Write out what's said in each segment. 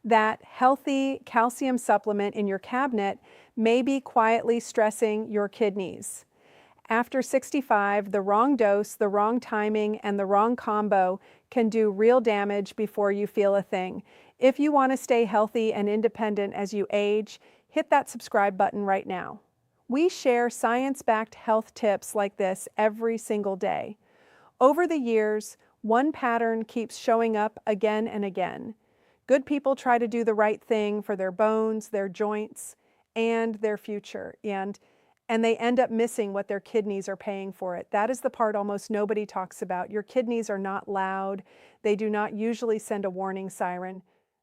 That healthy calcium supplement in your cabinet may be quietly stressing your kidneys. After 65, the wrong dose, the wrong timing, and the wrong combo can do real damage before you feel a thing. If you want to stay healthy and independent as you age, hit that subscribe button right now. We share science-backed health tips like this every single day. Over the years, one pattern keeps showing up again and again. Good people try to do the right thing for their bones, their joints, and their future, and they end up missing what their kidneys are paying for it. That is the part almost nobody talks about. Your kidneys are not loud. They do not usually send a warning siren.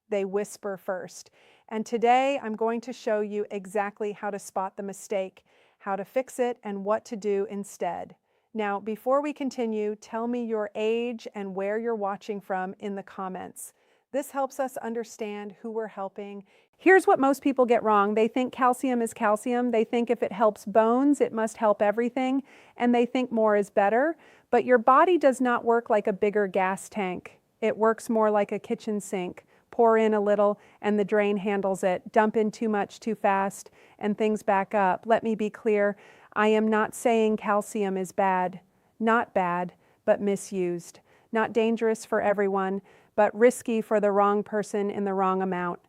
They whisper first. And today I'm going to show you exactly how to spot the mistake, how to fix it, and what to do instead. Now, before we continue, tell me your age and where you're watching from in the comments. This helps us understand who we're helping. Here's what most people get wrong. They think calcium is calcium. They think if it helps bones, it must help everything, and they think more is better. But your body does not work like a bigger gas tank. It works more like a kitchen sink. Pour in a little and the drain handles it. Dump in too much too fast and things back up. Let me be clear. I am not saying calcium is bad. Not bad, but misused. Not dangerous for everyone, but risky for the wrong person in the wrong amount.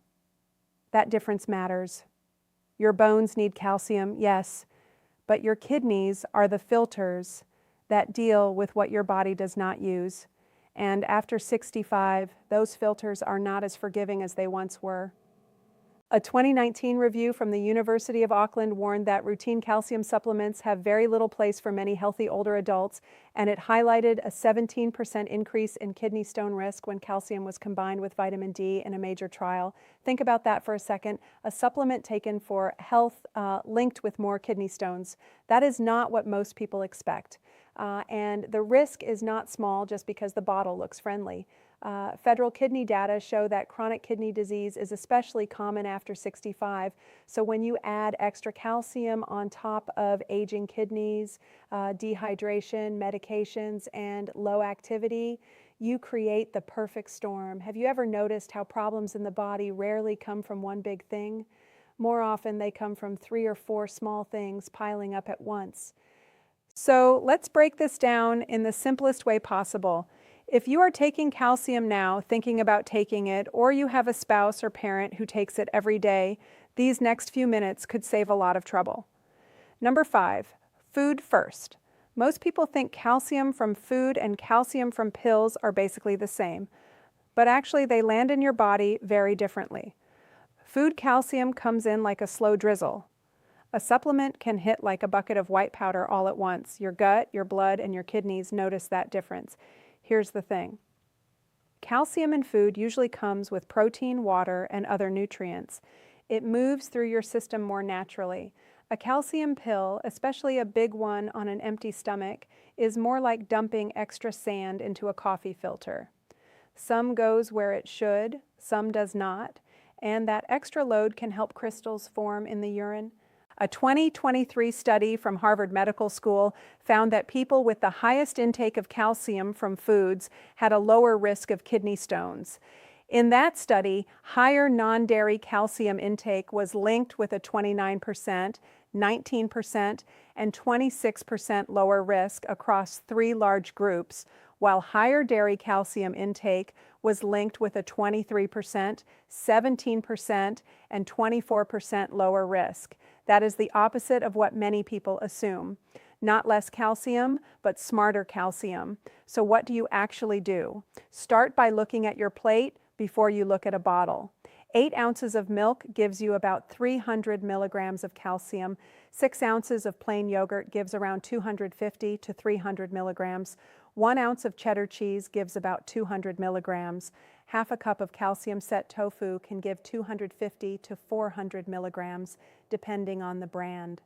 That difference matters. Your bones need calcium, yes, but your kidneys are the filters that deal with what your body does not use. And after 65, those filters are not as forgiving as they once were. A 2019 review from the University of Auckland warned that routine calcium supplements have very little place for many healthy older adults, and it highlighted a 17% increase in kidney stone risk when calcium was combined with vitamin D in a major trial. Think about that for a second. A supplement taken for health linked with more kidney stones. That is not what most people expect. And the risk is not small just because the bottle looks friendly. Federal kidney data show that chronic kidney disease is especially common after 65. So when you add extra calcium on top of aging kidneys, dehydration, medications, and low activity, you create the perfect storm. Have you ever noticed how problems in the body rarely come from one big thing? More often they come from 3 or 4 small things piling up at once. So let's break this down in the simplest way possible. If you are taking calcium now, thinking about taking it, or you have a spouse or parent who takes it every day, these next few minutes could save a lot of trouble. Number 5, food first. Most people think calcium from food and calcium from pills are basically the same, but actually they land in your body very differently. Food calcium comes in like a slow drizzle. A supplement can hit like a bucket of white powder all at once. Your gut, your blood, and your kidneys notice that difference. Here's the thing. Calcium in food usually comes with protein, water, and other nutrients. It moves through your system more naturally. A calcium pill, especially a big one on an empty stomach, is more like dumping extra sand into a coffee filter. Some goes where it should, some does not, and that extra load can help crystals form in the urine. A 2023 study from Harvard Medical School found that people with the highest intake of calcium from foods had a lower risk of kidney stones. In that study, higher non-dairy calcium intake was linked with a 29%, 19%, and 26% lower risk across 3 large groups, while higher dairy calcium intake was linked with a 23%, 17%, and 24% lower risk. That is the opposite of what many people assume. Not less calcium, but smarter calcium. So what do you actually do? Start by looking at your plate before you look at a bottle. 8 ounces of milk gives you about 300 milligrams of calcium. 6 ounces of plain yogurt gives around 250 to 300 milligrams. 1 ounce of cheddar cheese gives about 200 milligrams. Half a cup of calcium-set tofu can give 250 to 400 milligrams, depending on the brand.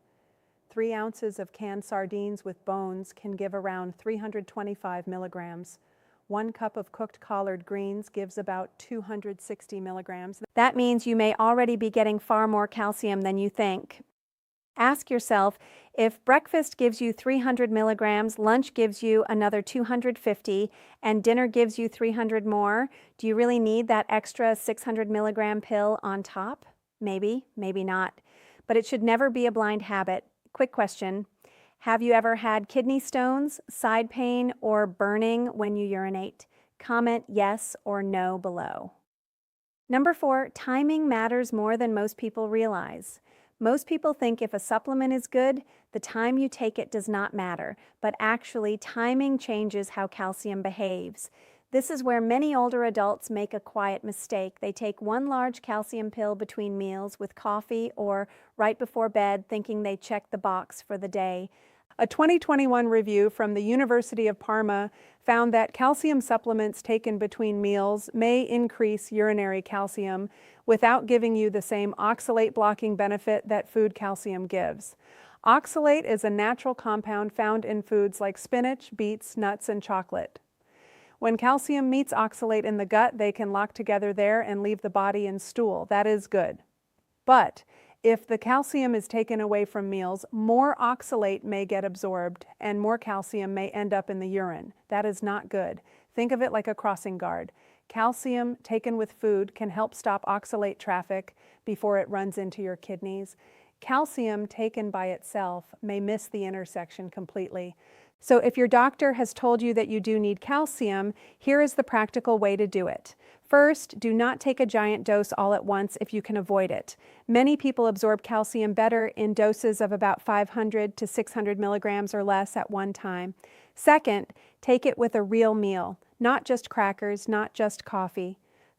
3 ounces of canned sardines with bones can give around 325 milligrams. 1 cup of cooked collard greens gives about 260 milligrams. That means you may already be getting far more calcium than you think. Ask yourself, If breakfast gives you 300 milligrams, lunch gives you another 250, and dinner gives you 300 more, do you really need that extra 600 milligram pill on top? Maybe, maybe not. But it should never be a blind habit. Quick question. Have you ever had kidney stones, side pain, or burning when you urinate? Comment yes or no below. Number 4, timing matters more than most people realize. Most people think if a supplement is good, the time you take it does not matter, but actually timing changes how calcium behaves. This is where many older adults make a quiet mistake. They take one large calcium pill between meals with coffee or right before bed, thinking they checked the box for the day. A 2021 review from the University of Parma found that calcium supplements taken between meals may increase urinary calcium without giving you the same oxalate blocking benefit that food calcium gives. Oxalate is a natural compound found in foods like spinach, beets, nuts, and chocolate. When calcium meets oxalate in the gut, they can lock together there and leave the body in stool. That is good. But if the calcium is taken away from meals, more oxalate may get absorbed and more calcium may end up in the urine. That is not good. Think of it like a crossing guard. Calcium taken with food can help stop oxalate traffic before it runs into your kidneys. Calcium taken by itself may miss the intersection completely. So if your doctor has told you that you do need calcium, here is the practical way to do it. First, do not take a giant dose all at once if you can avoid it. Many people absorb calcium better in doses of about 500 to 600 milligrams or less at one time. Second, take it with a real meal, not just crackers, not just coffee.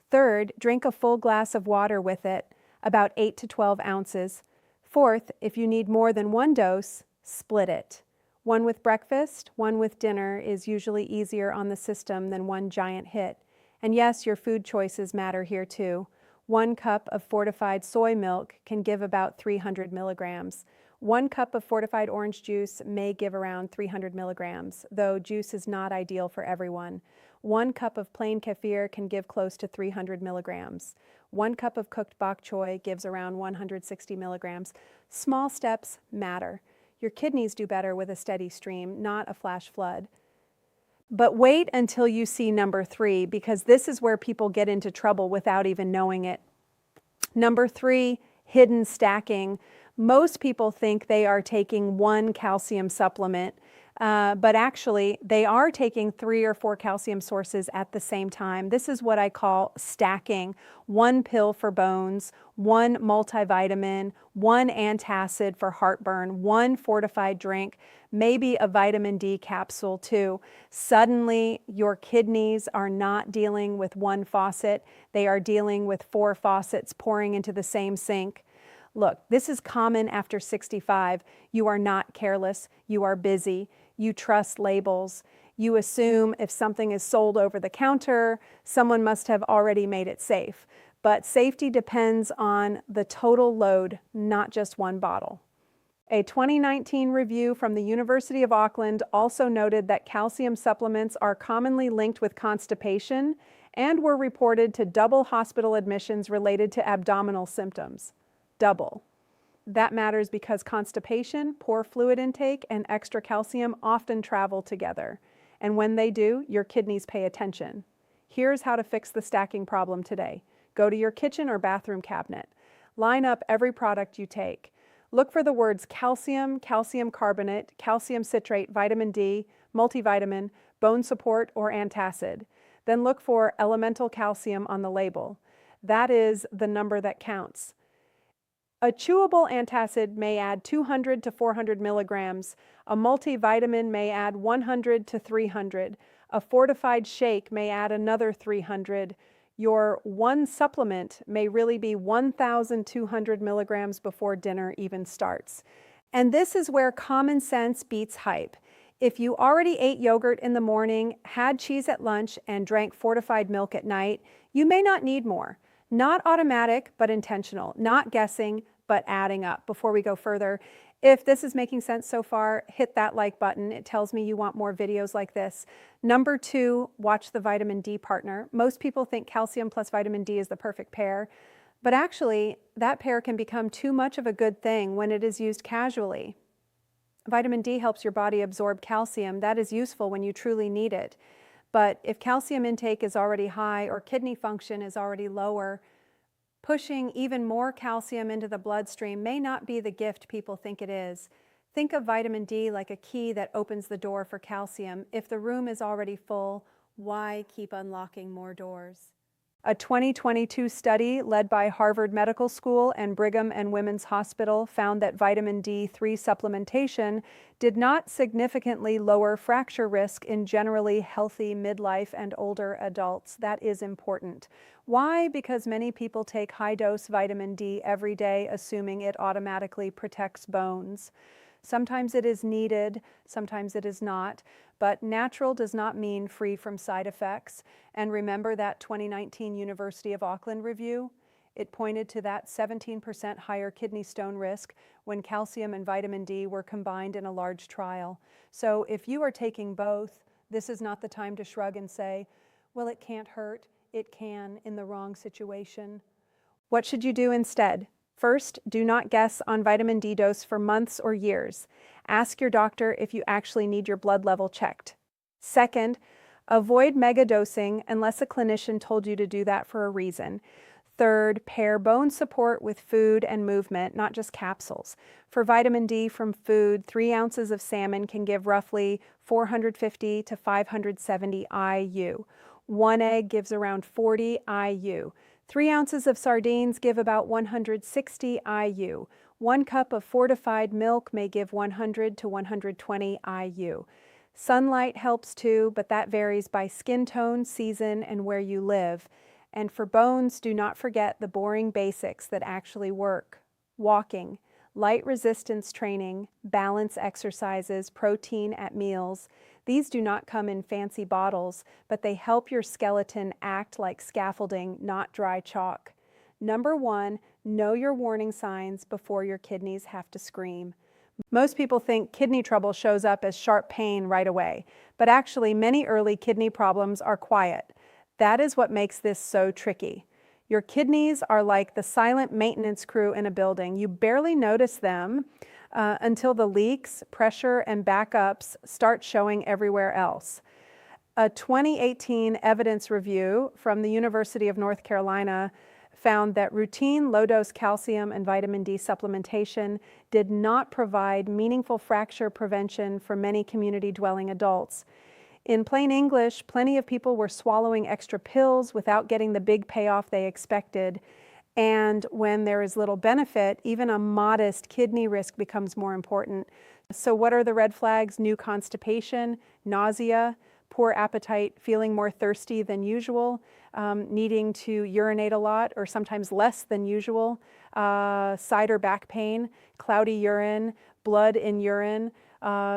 Third, drink a full glass of water with it, about 8 to 12 ounces. Fourth, if you need more than one dose, split it. One with breakfast, one with dinner is usually easier on the system than one giant hit. And yes, your food choices matter here too. 1 cup of fortified soy milk can give about 300 milligrams. 1 cup of fortified orange juice may give around 300 milligrams, though juice is not ideal for everyone. 1 cup of plain kefir can give close to 300 milligrams. 1 cup of cooked bok choy gives around 160 milligrams. Small steps matter. Your kidneys do better with a steady stream, not a flash flood. But wait until you see number 3, because this is where people get into trouble without even knowing it. Number 3, hidden stacking. Most people think they are taking one calcium supplement, but actually they are taking 3 or 4 calcium sources at the same time. This is what I call stacking. 1 pill for bones, 1 multivitamin, 1 antacid for heartburn, 1 fortified drink, maybe a vitamin D capsule too. Suddenly your kidneys are not dealing with 1 faucet, they are dealing with 4 faucets pouring into the same sink. Look, this is common after 65. You are not careless, you are busy, you trust labels. You assume if something is sold over the counter, someone must have already made it safe. But safety depends on the total load, not just one bottle. A 2019 review from the University of Auckland also noted that calcium supplements are commonly linked with constipation and were reported to double hospital admissions related to abdominal symptoms. Double. That matters because constipation, poor fluid intake, and extra calcium often travel together. And when they do, your kidneys pay attention. Here's how to fix the stacking problem today. Go to your kitchen or bathroom cabinet. Line up every product you take. Look for the words calcium, calcium carbonate, calcium citrate, vitamin D, multivitamin, bone support, or antacid. Then look for elemental calcium on the label. That is the number that counts. A chewable antacid may add 200 to 400 milligrams. A multivitamin may add 100 to 300. A fortified shake may add another 300. Your one supplement may really be 1,200 milligrams before dinner even starts. And this is where common sense beats hype. If you already ate yogurt in the morning, had cheese at lunch, and drank fortified milk at night, you may not need more. Not automatic, but intentional. Not guessing, but adding up. Before we go further, if this is making sense so far, hit that like button. It tells me you want more videos like this. Number 2, watch the vitamin D partner. Most people think calcium plus vitamin D is the perfect pair, but actually that pair can become too much of a good thing when it is used casually. Vitamin D helps your body absorb calcium. That is useful when you truly need it. But if calcium intake is already high or kidney function is already lower, pushing even more calcium into the bloodstream may not be the gift people think it is. Think of vitamin D like a key that opens the door for calcium. If the room is already full, why keep unlocking more doors? A 2022 study led by Harvard Medical School and Brigham and Women's Hospital found that vitamin D3 supplementation did not significantly lower fracture risk in generally healthy midlife and older adults. That is important. Why? Because many people take high-dose vitamin D every day, assuming it automatically protects bones. Sometimes it is needed, sometimes it is not, but natural does not mean free from side effects. And remember that 2019 University of Auckland review? It pointed to that 17% higher kidney stone risk when calcium and vitamin D were combined in a large trial. So if you are taking both, this is not the time to shrug and say, well, it can't hurt. It can in the wrong situation. What should you do instead? First, do not guess on vitamin D dose for months or years. Ask your doctor if you actually need your blood level checked. Second, avoid megadosing unless a clinician told you to do that for a reason. Third, pair bone support with food and movement, not just capsules. For vitamin D from food, 3 ounces of salmon can give roughly 450 to 570 IU. 1 egg gives around 40 IU. 3 ounces of sardines give about 160 IU. 1 cup of fortified milk may give 100 to 120 IU. Sunlight helps too, but that varies by skin tone, season, and where you live. And for bones, do not forget the boring basics that actually work. Walking, light resistance training, balance exercises, protein at meals. These do not come in fancy bottles, but they help your skeleton act like scaffolding, not dry chalk. Number 1, know your warning signs before your kidneys have to scream. Most people think kidney trouble shows up as sharp pain right away, but actually many early kidney problems are quiet. That is what makes this so tricky. Your kidneys are like the silent maintenance crew in a building. You barely notice them until the leaks, pressure, and backups start showing everywhere else. A 2018 evidence review from the University of North Carolina found that routine low-dose calcium and vitamin D supplementation did not provide meaningful fracture prevention for many community-dwelling adults. In plain English, plenty of people were swallowing extra pills without getting the big payoff they expected. And when there is little benefit, even a modest kidney risk becomes more important. So what are the red flags? New constipation, nausea, poor appetite, feeling more thirsty than usual, needing to urinate a lot or sometimes less than usual, side or back pain, cloudy urine, blood in urine,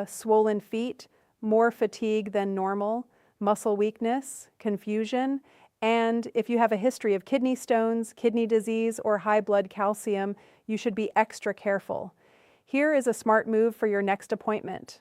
swollen feet, more fatigue than normal, muscle weakness, confusion, and if you have a history of kidney stones, kidney disease, or high blood calcium, you should be extra careful. Here is a smart move for your next appointment.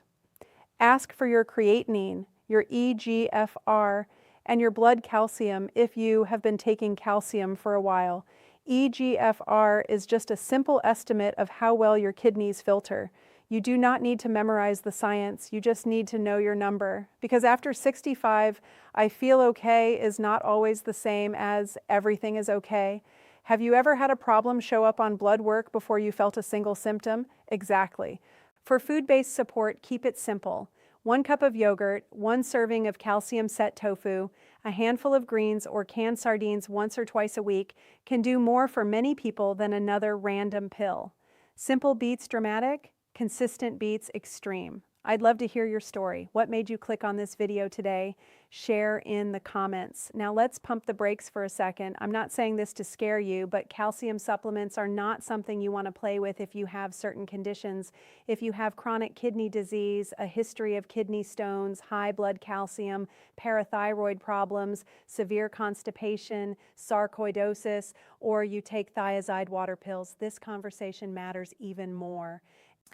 Ask for your creatinine, your eGFR, and your blood calcium if you have been taking calcium for a while. eGFR is just a simple estimate of how well your kidneys filter. You do not need to memorize the science, you just need to know your number. Because after 65, I feel okay is not always the same as everything is okay. Have you ever had a problem show up on blood work before you felt a single symptom? Exactly. For food-based support, keep it simple. 1 cup of yogurt, 1 serving of calcium-set tofu, a handful of greens or canned sardines once or twice a week can do more for many people than another random pill. Simple beats dramatic, consistent beats extreme. I'd love to hear your story. What made you click on this video today? Share in the comments. Now let's pump the brakes for a second. I'm not saying this to scare you, but calcium supplements are not something you want to play with if you have certain conditions. If you have chronic kidney disease, a history of kidney stones, high blood calcium, parathyroid problems, severe constipation, sarcoidosis, or you take thiazide water pills, this conversation matters even more.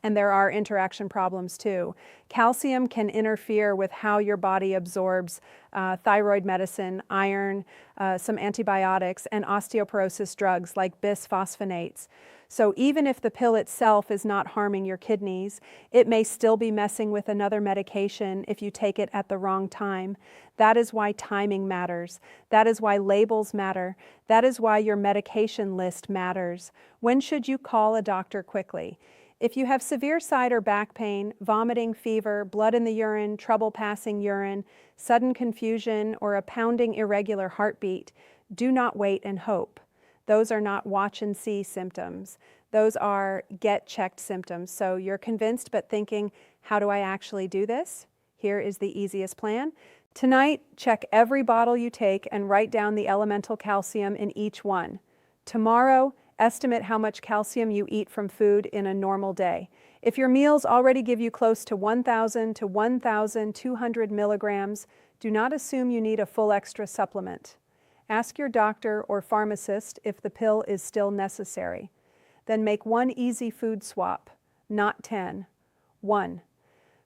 And there are interaction problems too. Calcium can interfere with how your body absorbs thyroid medicine, iron, some antibiotics, and osteoporosis drugs like bisphosphonates. So even if the pill itself is not harming your kidneys, it may still be messing with another medication if you take it at the wrong time. That is why timing matters. That is why labels matter. That is why your medication list matters. When should you call a doctor quickly? If you have severe side or back pain, vomiting, fever, blood in the urine, trouble passing urine, sudden confusion, or a pounding irregular heartbeat, do not wait and hope. Those are not watch and see symptoms. Those are get checked symptoms. So you're convinced but thinking, how do I actually do this? Here is the easiest plan. Tonight, check every bottle you take and write down the elemental calcium in each one. Tomorrow, estimate how much calcium you eat from food in a normal day. If your meals already give you close to 1,000 to 1,200 milligrams, do not assume you need a full extra supplement. Ask your doctor or pharmacist if the pill is still necessary. Then make one easy food swap, not 10. 1.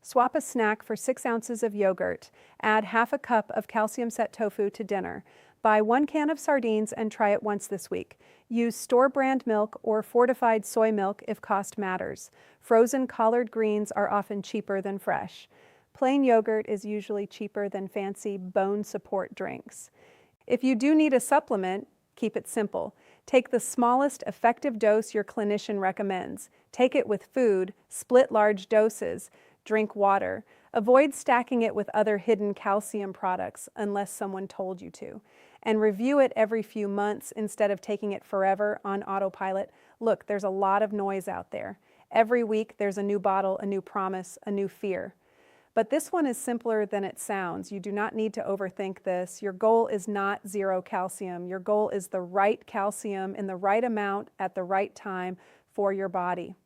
Swap a snack for 6 ounces of yogurt. Add half a cup of calcium-set tofu to dinner. Buy 1 can of sardines and try it once this week. Use store-brand milk or fortified soy milk if cost matters. Frozen collard greens are often cheaper than fresh. Plain yogurt is usually cheaper than fancy bone support drinks. If you do need a supplement, keep it simple. Take the smallest effective dose your clinician recommends. Take it with food, split large doses, drink water. Avoid stacking it with other hidden calcium products unless someone told you to. And review it every few months instead of taking it forever on autopilot. Look, there's a lot of noise out there. Every week there's a new bottle, a new promise, a new fear. But this one is simpler than it sounds. You do not need to overthink this. Your goal is not zero calcium. Your goal is the right calcium in the right amount at the right time for your body.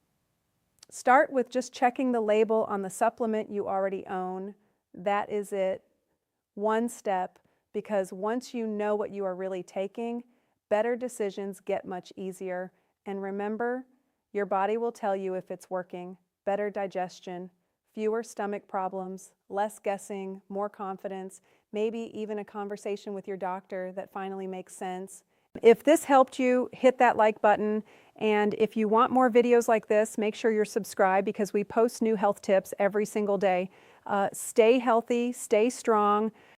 Start with just checking the label on the supplement you already own. That is it. One step, because once you know what you are really taking, better decisions get much easier. And remember, your body will tell you if it's working. Better digestion, fewer stomach problems, less guessing, more confidence, maybe even a conversation with your doctor that finally makes sense. If this helped you, hit that like button. And if you want more videos like this, make sure you're subscribed because we post new health tips every single day. Stay healthy, stay strong.